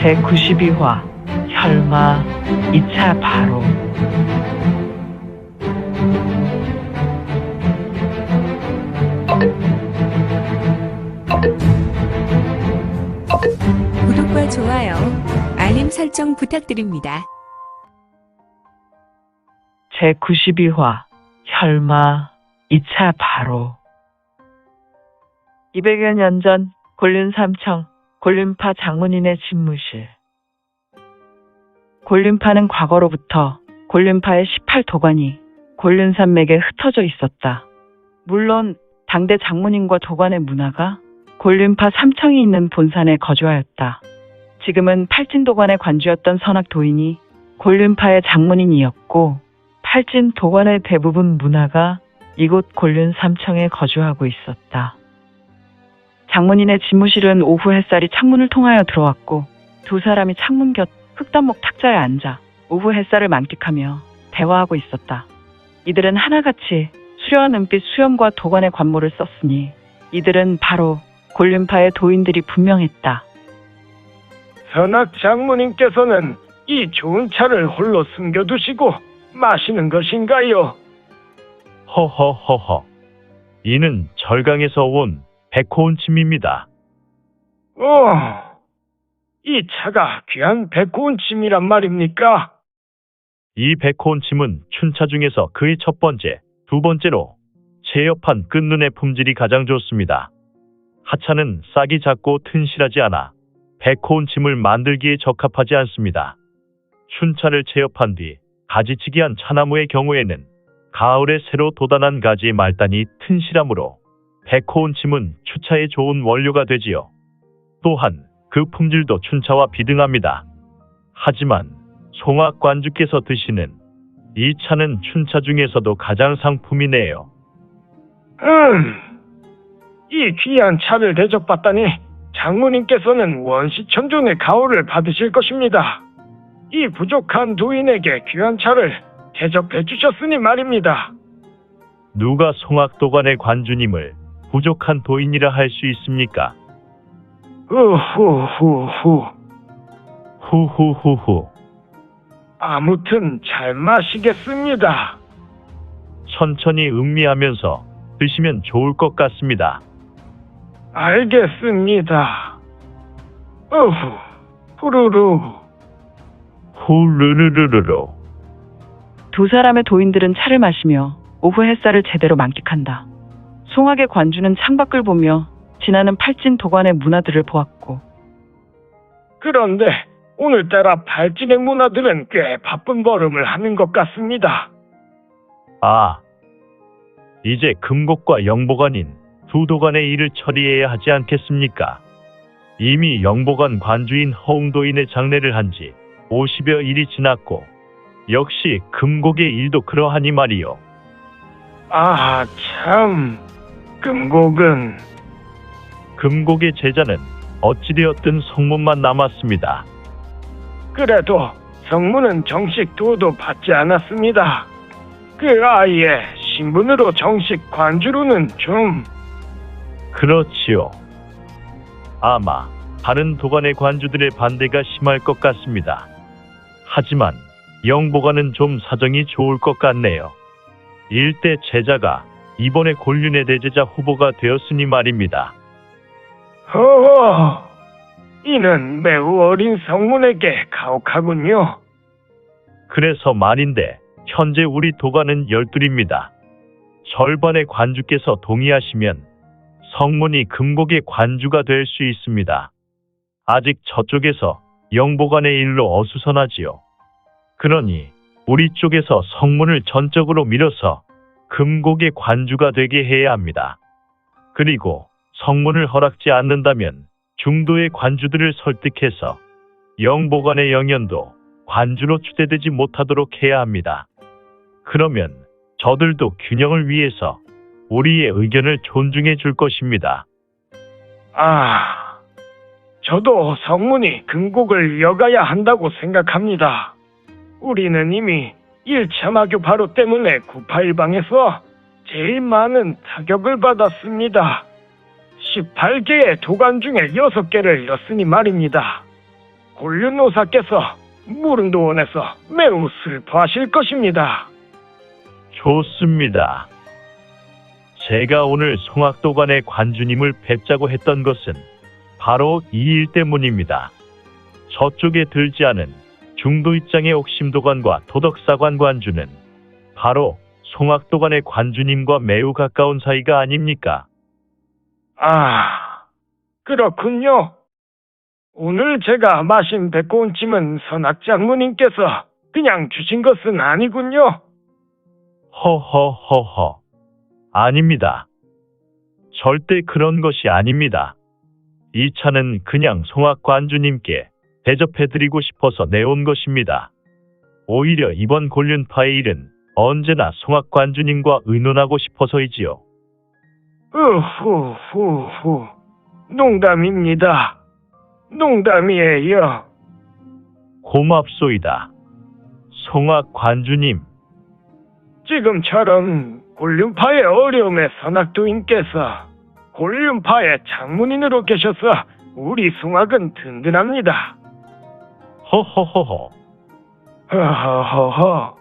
제92화 혈마 2차 바로. 구독과 좋아요, 알림 설정 부탁드립니다. 제92화 혈마 2차 바로. 200여 년 전 곤륜삼청 곤륜파 장문인의 집무실. 곤륜파는 과거로부터 곤륜파의 18도관이 곤륜산맥에 흩어져 있었다. 물론 당대 장문인과 도관의 문화가 곤륜파 삼청이 있는 본산에 거주하였다. 지금은 팔진도관의 관주였던 선악도인이 곤륜파의 장문인이었고, 팔진도관의 대부분 문화가 이곳 곤륜삼청에 거주하고 있었다. 장문인의 집무실은 오후 햇살이 창문을 통하여 들어왔고, 두 사람이 창문 곁 흙단목 탁자에 앉아 오후 햇살을 만끽하며 대화하고 있었다. 이들은 하나같이 수려한 은빛 수염과 도관의 관모를 썼으니 이들은 바로 곤륜파의 도인들이 분명했다. 선악 장모님께서는 이 좋은 차를 홀로 숨겨두시고 마시는 것인가요? 허허허허. 이는 절강에서 온 백호운침입니다. 이 차가 귀한 백호운침이란 말입니까? 이 백호운침은 춘차 중에서 그의 첫 번째, 두 번째로 제협한 끝눈의 품질이 가장 좋습니다. 하차는 싹이 작고 튼실하지 않아 백호운침을 만들기에 적합하지 않습니다. 춘차를 채엽한 뒤 가지치기한 차나무의 경우에는 가을에 새로 돋아난 가지의 말단이 튼실하므로 백호운침은 추차에 좋은 원료가 되지요. 또한 그 품질도 춘차와 비등합니다. 하지만 송악관주께서 드시는 이 차는 춘차 중에서도 가장 상품이네요. 이 귀한 차를 대접받다니 장모님께서는 원시천존의 가호를 받으실 것입니다. 이 부족한 도인에게 귀한 차를 대접해 주셨으니 말입니다. 누가 송악도관의 관주님을 부족한 도인이라 할 수 있습니까? 후후후후. 아무튼 잘 마시겠습니다. 천천히 음미하면서 드시면 좋을 것 같습니다. 알겠습니다. 후루루. 후르르르르르. 두 사람의 도인들은 차를 마시며 오후 햇살을 제대로 만끽한다. 송악의 관주는 창밖을 보며 지나는 팔진 도관의 문화들을 보았고, 그런데 오늘따라 발진의 문화들은 꽤 바쁜 걸음을 하는 것 같습니다. 아, 이제 금곡과 영보관인 두 도관의 일을 처리해야 하지 않겠습니까? 이미 영보관 관주인 허웅도인의 장례를 한 지 50여 일이 지났고, 역시 금곡의 일도 그러하니 말이요. 아, 참. 금곡의 제자는 어찌되었든 성문만 남았습니다. 그래도 성문은 정식 도도 받지 않았습니다. 그 아이의 신분으로 정식 관주로는 좀... 그렇지요. 아마 다른 도관의 관주들의 반대가 심할 것 같습니다. 하지만 영보관은 좀 사정이 좋을 것 같네요. 일대 제자가 이번에 곤륜의 대제자 후보가 되었으니 말입니다. 이는 매우 어린 성문에게 가혹하군요. 그래서 말인데 현재 우리 도관은 12입니다. 절반의 관주께서 동의하시면 성문이 금곡의 관주가 될 수 있습니다. 아직 저쪽에서 영보관의 일로 어수선하지요. 그러니 우리 쪽에서 성문을 전적으로 밀어서 금곡의 관주가 되게 해야 합니다. 그리고 성문을 허락지 않는다면 중도의 관주들을 설득해서 영보관의 영연도 관주로 추대되지 못하도록 해야 합니다. 그러면 저들도 균형을 위해서 우리의 의견을 존중해 줄 것입니다. 저도 성문이 금곡을 이어가야 한다고 생각합니다. 우리는 이미 1차 마교 바로 때문에 구파일방에서 제일 많은 타격을 받았습니다. 18개의 도관 중에 6개를 잃었으니 말입니다. 곤륜노사께서 무릉도원에서 매우 슬퍼하실 것입니다. 좋습니다. 제가 오늘 송악도관의 관주님을 뵙자고 했던 것은 바로 이 일 때문입니다. 저쪽에 들지 않은 중도 입장의 옥심도관과 도덕사관 관주는 바로 송악도관의 관주님과 매우 가까운 사이가 아닙니까? 아, 그렇군요. 오늘 제가 마신 백고운찜은 선악장모님께서 그냥 주신 것은 아니군요. 허허허허. 아닙니다. 절대 그런 것이 아닙니다. 이 차는 그냥 송악관주님께 대접해드리고 싶어서 내온 것입니다. 오히려 이번 곤륜파의 일은 언제나 송악관주님과 의논하고 싶어서이지요. 후후후후. 농담입니다. 농담이에요. 고맙소이다. 송악관주님. 지금처럼 곤륜파의 어려움에 선악도인께서 곤륜파의 장문인으로 계셔서 우리 송악은 든든합니다. 허허허허. 허허허허.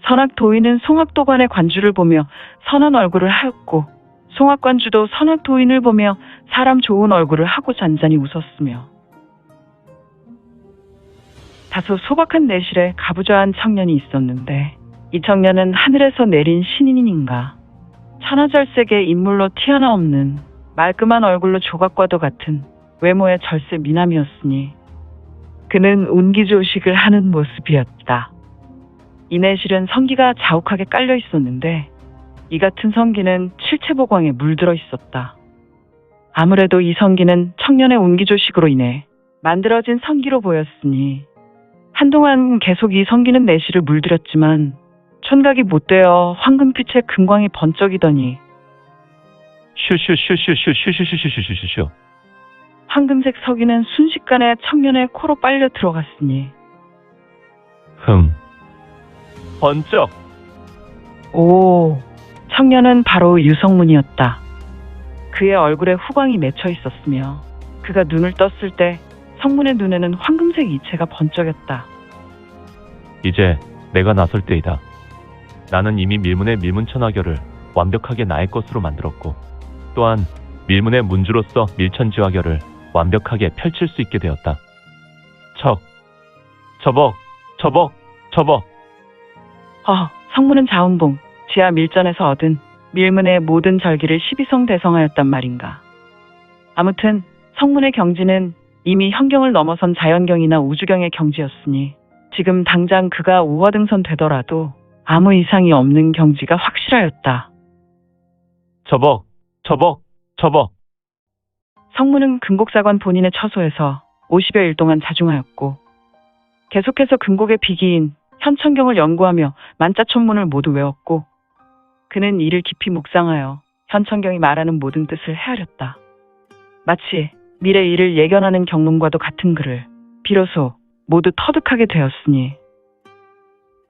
선악도인은 송악도관의 관주를 보며 선한 얼굴을 하였고 송악관주도 선악도인을 보며 사람 좋은 얼굴을 하고 잔잔히 웃었으며 다소 소박한 내실에 가부좌한 청년이 있었는데 이 청년은 하늘에서 내린 신인인가 천하절색의 인물로 튀어나 없는 말끔한 얼굴로 조각과도 같은 외모의 절세 미남이었으니 그는 운기조식을 하는 모습이었다. 이 내실은 성기가 자욱하게 깔려 있었는데 이 같은 성기는 칠체보광에 물들어 있었다. 아무래도 이 성기는 청년의 운기조식으로 인해 만들어진 성기로 보였으니 한동안 계속 이 성기는 내실을 물들였지만 촌각이 못되어 황금빛의 금광이 번쩍이더니 슈슈슈슈슈슈슈슈슈슈슈슈. 황금색 석유는 순식간에 청년의 코로 빨려 들어갔으니 번쩍. 오, 청년은 바로 유성문이었다. 그의 얼굴에 후광이 맺혀 있었으며 그가 눈을 떴을 때 성문의 눈에는 황금색 이체가 번쩍였다. 이제 내가 나설 때이다. 나는 이미 밀문의 밀문천하결을 완벽하게 나의 것으로 만들었고 또한 밀문의 문주로서 밀천지화결을 완벽하게 펼칠 수 있게 되었다. 처벅. 성문은 자운봉, 지하 밀전에서 얻은 밀문의 모든 절기를 12성 대성하였단 말인가. 아무튼 성문의 경지는 이미 현경을 넘어선 자연경이나 우주경의 경지였으니 지금 당장 그가 우화등선 되더라도 아무 이상이 없는 경지가 확실하였다. 처벅. 성문은 금곡사관 본인의 처소에서 50여일 동안 자중하였고 계속해서 금곡의 비기인 현천경을 연구하며 만자천문을 모두 외웠고 그는 이를 깊이 묵상하여 현천경이 말하는 모든 뜻을 헤아렸다. 마치 미래 일을 예견하는 경문과도 같은 글을 비로소 모두 터득하게 되었으니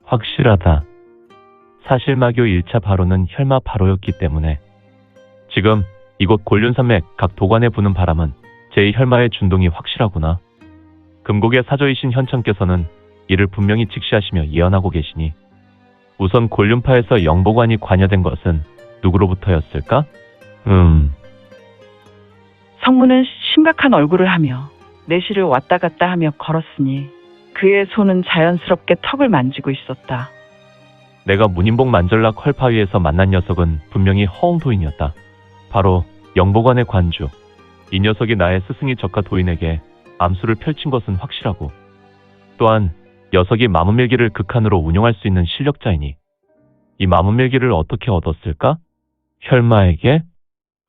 확실하다. 사실마교 1차 바로는 혈마 바로였기 때문에 지금 이곳 곤륜산맥 각 도관에 부는 바람은 제2혈마의 준동이 확실하구나. 금곡의 사조이신 현천께서는 이를 분명히 직시하시며 예언하고 계시니 우선 곤륜파에서 영보관이 관여된 것은 누구로부터였을까? 성문은 심각한 얼굴을 하며 내실을 왔다 갔다 하며 걸었으니 그의 손은 자연스럽게 턱을 만지고 있었다. 내가 문인봉 만절락 헐파위에서 만난 녀석은 분명히 허옹도인이었다. 바로 영보관의 관주. 이 녀석이 나의 스승이 적가 도인에게 암수를 펼친 것은 확실하고 또한 녀석이 마문밀기를 극한으로 운용할 수 있는 실력자이니 이 마문밀기를 어떻게 얻었을까? 혈마에게?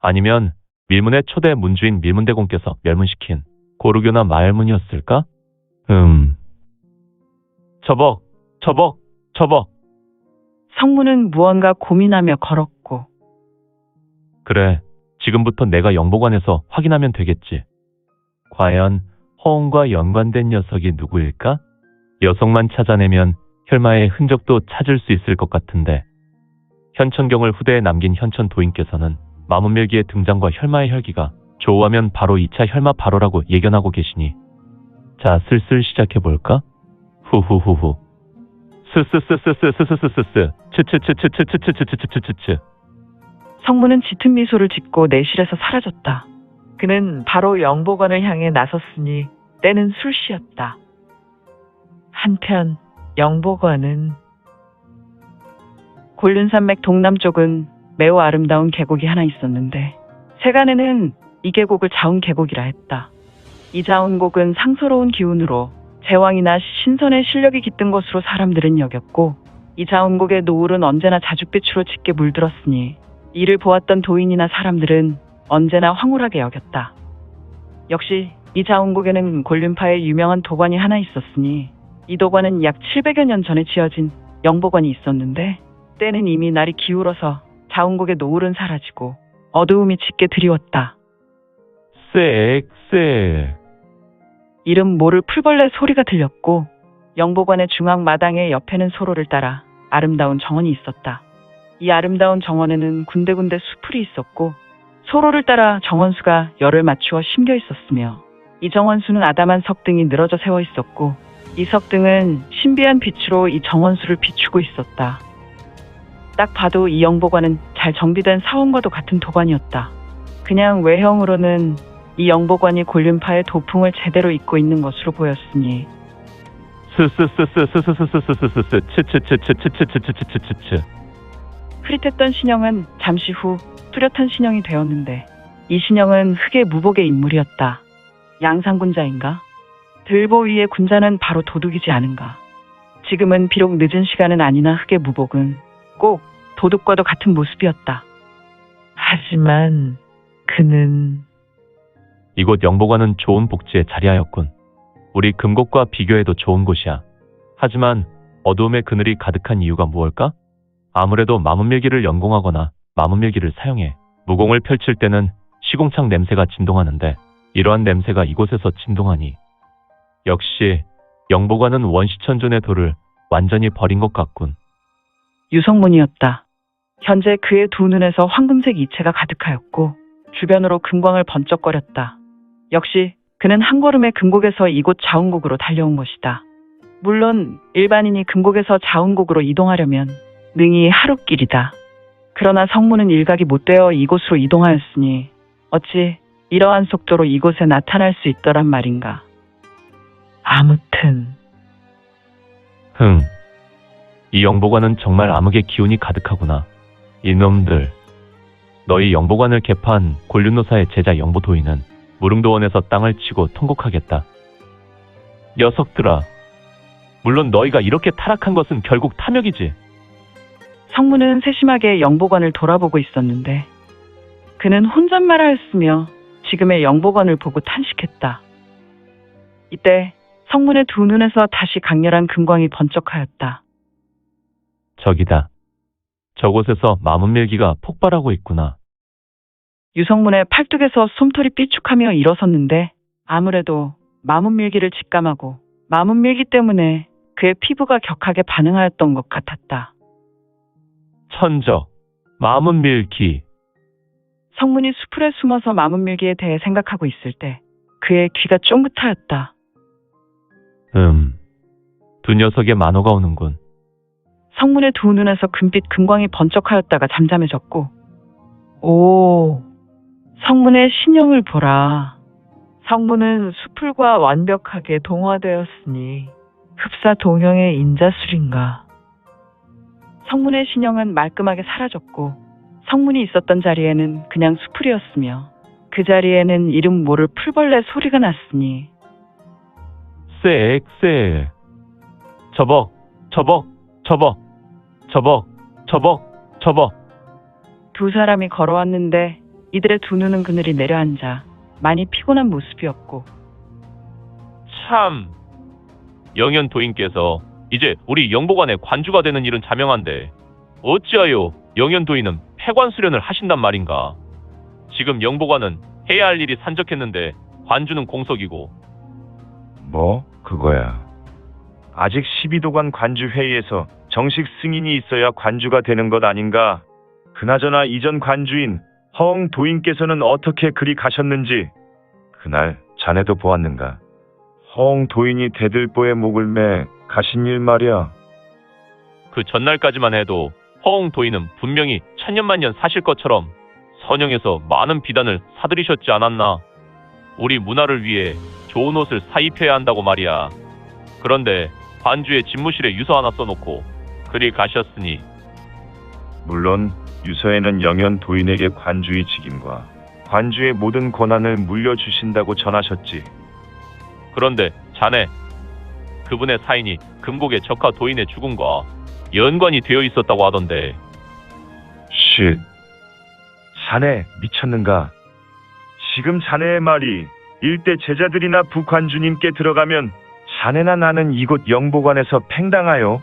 아니면 밀문의 초대 문주인 밀문대공께서 멸문시킨 고르교나 마열문이었을까? 처벅. 성문은 무언가 고민하며 걸었고 그래, 지금부터 내가 영보관에서 확인하면 되겠지. 과연 허옹과 연관된 녀석이 누구일까? 녀석만 찾아내면 혈마의 흔적도 찾을 수 있을 것 같은데 현천경을 후대에 남긴 현천 도인께서는 마문밀기의 등장과 혈마의 혈기가 조우하면 바로 2차 혈마 바로라고 예견하고 계시니 자, 슬슬 시작해볼까? 후후후후. 스스스스스스스스스스. 츠츠츠츠츠츠츠츠츠츠츠. 성문은 짙은 미소를 짓고 내실에서 사라졌다. 그는 바로 영복원을 향해 나섰으니 때는 술시였다. 한편 영복원은 곤륜산맥 동남쪽은 매우 아름다운 계곡이 하나 있었는데 세간에는 이 계곡을 자운계곡이라 했다. 이 자운곡은 상서로운 기운으로 제왕이나 신선의 실력이 깃든 것으로 사람들은 여겼고 이 자운곡의 노을은 언제나 자줏빛으로 짙게 물들었으니 이를 보았던 도인이나 사람들은 언제나 황홀하게 여겼다. 역시 이 자운곡에는 곤륜파의 유명한 도관이 하나 있었으니 이 도관은 약 700여 년 전에 지어진 영복관이 있었는데 때는 이미 날이 기울어서 자운곡의 노을은 사라지고 어두움이 짙게 드리웠다. 쎄. 이름 모를 풀벌레 소리가 들렸고 영복관의 중앙 마당의 옆에는 소로를 따라 아름다운 정원이 있었다. 이 아름다운 정원에는 군데군데 수풀이 있었고 소로를 따라 정원수가 열을 맞추어 심겨 있었으며 이 정원수는 아담한 석등이 늘어져 세워 있었고 이 석등은 신비한 빛으로 이 정원수를 비추고 있었다. 딱 봐도 이 영복관은 잘 정비된 사원과도 같은 도관이었다. 그냥 외형으로는 이 영복관이 곤륜파의 도풍을 제대로 잇고 있는 것으로 보였으니 스스스스스스스스스스스. 츠츠츠츠츠츠츠츠츠츠. 흐릿했던 신형은 잠시 후 뚜렷한 신형이 되었는데 이 신형은 흑의 무복의 인물이었다. 양상군자인가? 들보 위의 군자는 바로 도둑이지 않은가? 지금은 비록 늦은 시간은 아니나 흑의 무복은 꼭 도둑과도 같은 모습이었다. 하지만 그는 이곳 영복관은 좋은 복지의 자리하였군. 우리 금곡과 비교해도 좋은 곳이야. 하지만 어두움의 그늘이 가득한 이유가 무엇일까? 아무래도 마문밀기를 연공하거나 마문밀기를 사용해 무공을 펼칠 때는 시궁창 냄새가 진동하는데 이러한 냄새가 이곳에서 진동하니 역시 영복관은 원시천존의 도를 완전히 버린 것 같군. 유성문이었다. 현재 그의 두 눈에서 황금색 이체가 가득하였고 주변으로 금광을 번쩍거렸다. 역시 그는 한 걸음에 금곡에서 이곳 자운곡으로 달려온 것이다. 물론 일반인이 금곡에서 자운곡으로 이동하려면 능히 하룻길이다. 그러나 성문은 일각이 못 되어 이곳으로 이동하였으니 어찌 이러한 속도로 이곳에 나타날 수 있더란 말인가. 아무튼 이 영복관은 정말 암흑의 기운이 가득하구나. 이놈들. 너희 영복관을 개파한 곤륜노사의 제자 영보도인은 무릉도원에서 땅을 치고 통곡하겠다. 녀석들아. 물론 너희가 이렇게 타락한 것은 결국 탐욕이지. 성문은 세심하게 영복관을 돌아보고 있었는데 그는 혼잣말하였으며 지금의 영복관을 보고 탄식했다. 이때 성문의 두 눈에서 다시 강렬한 금광이 번쩍하였다. 저기다. 저곳에서 마문밀기가 폭발하고 있구나. 유성문의 팔뚝에서 솜털이 삐죽하며 일어섰는데 아무래도 마문밀기를 직감하고 마문밀기 때문에 그의 피부가 격하게 반응하였던 것 같았다. 천적, 마문밀기. 성문이 수풀에 숨어서 마문밀기에 대해 생각하고 있을 때 그의 귀가 쫑긋하였다. 두 녀석의 만호가 오는군. 성문의 두 눈에서 금빛 금광이 번쩍하였다가 잠잠해졌고 오, 성문의 신형을 보라. 성문은 수풀과 완벽하게 동화되었으니 흡사 동형의 인자술인가. 성문의 신형은 말끔하게 사라졌고 성문이 있었던 자리에는 그냥 수풀이었으며 그 자리에는 이름 모를 풀벌레 소리가 났으니 쎄. 저벅. 두 사람이 걸어왔는데 이들의 두 눈은 그늘이 내려앉아 많이 피곤한 모습이었고 참. 영현 도인께서 이제 우리 영복관의 관주가 되는 일은 자명한데 어찌하여 영현 도인은 폐관 수련을 하신단 말인가? 지금 영복관은 해야 할 일이 산적했는데 관주는 공석이고. 뭐? 그거야. 아직 12도관 관주 회의에서 정식 승인이 있어야 관주가 되는 것 아닌가? 그나저나 이전 관주인 허엉 도인께서는 어떻게 그리 가셨는지 그날 자네도 보았는가? 허웅 도인이 대들보에 목을 매 가신 일 말이야. 그 전날까지만 해도 허웅 도인은 분명히 천년만년 사실 것처럼 선영에서 많은 비단을 사들이셨지 않았나. 우리 문화를 위해 좋은 옷을 사입혀야 한다고 말이야. 그런데 관주의 집무실에 유서 하나 써놓고 그리 가셨으니. 물론 유서에는 영현 도인에게 관주의 직임과 관주의 모든 권한을 물려주신다고 전하셨지. 그런데 자네, 그분의 사인이 금곡의 적화 도인의 죽음과 연관이 되어 있었다고 하던데. 쉿. 자네 미쳤는가? 지금 자네의 말이 일대 제자들이나 부관주님께 들어가면 자네나 나는 이곳 영보관에서 팽당하여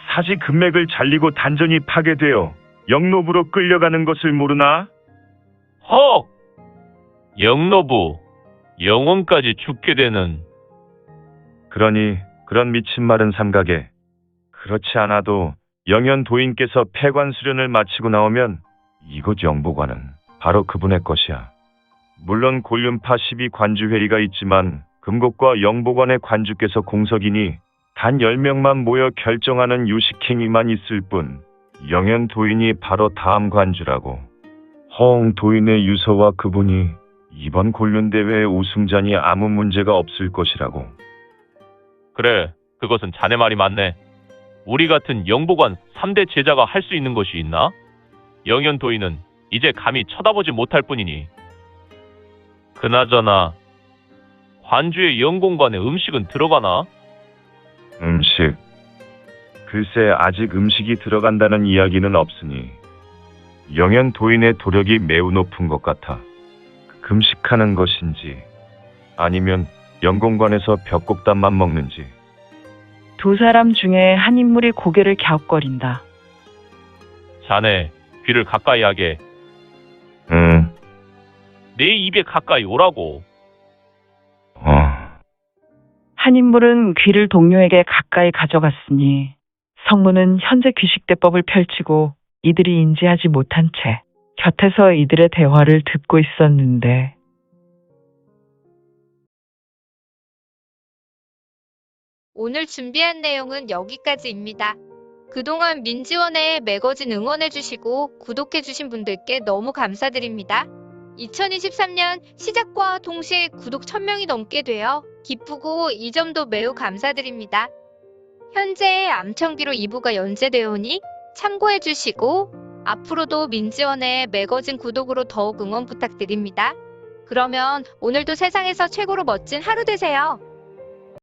사지 금맥을 잘리고 단전이 파괴되어 영노부로 끌려가는 것을 모르나? 헉! 영노부, 영혼까지 죽게 되는. 그러니 그런 미친 말은 삼가게. 그렇지 않아도 영현 도인께서 폐관 수련을 마치고 나오면 이곳 영보관은 바로 그분의 것이야. 물론 골륜파 12관주회리가 있지만 금곡과 영보관의 관주께서 공석이니 단 10명만 모여 결정하는 요식행위만 있을 뿐 영현 도인이 바로 다음 관주라고. 허웅 도인의 유서와 그분이 이번 골륜대회의 우승자니 아무 문제가 없을 것이라고. 그래, 그것은 자네 말이 맞네. 우리 같은 영보관 3대 제자가 할 수 있는 것이 있나? 영현 도인은 이제 감히 쳐다보지 못할 뿐이니. 그나저나 관주의 영공관에 음식은 들어가나? 음식. 글쎄 아직 음식이 들어간다는 이야기는 없으니 영현 도인의 도력이 매우 높은 것 같아. 금식하는 것인지 아니면 영공관에서 벽곡단만 먹는지. 두 사람 중에 한 인물이 고개를 갸웃거린다. 자네, 귀를 가까이 하게. 응. 내 입에 가까이 오라고. 한 인물은 귀를 동료에게 가까이 가져갔으니 성문은 현재 귀식대법을 펼치고 이들이 인지하지 못한 채 곁에서 이들의 대화를 듣고 있었는데 오늘 준비한 내용은 여기까지입니다. 그동안 민지원에 매거진 응원해주시고 구독해주신 분들께 너무 감사드립니다. 2023년 시작과 동시에 구독 1000명이 넘게 되어 기쁘고 이 점도 매우 감사드립니다. 현재 암청기로 2부가 연재되오니 참고해주시고 앞으로도 민지원의 매거진 구독으로 더욱 응원 부탁드립니다. 그러면 오늘도 세상에서 최고로 멋진 하루 되세요.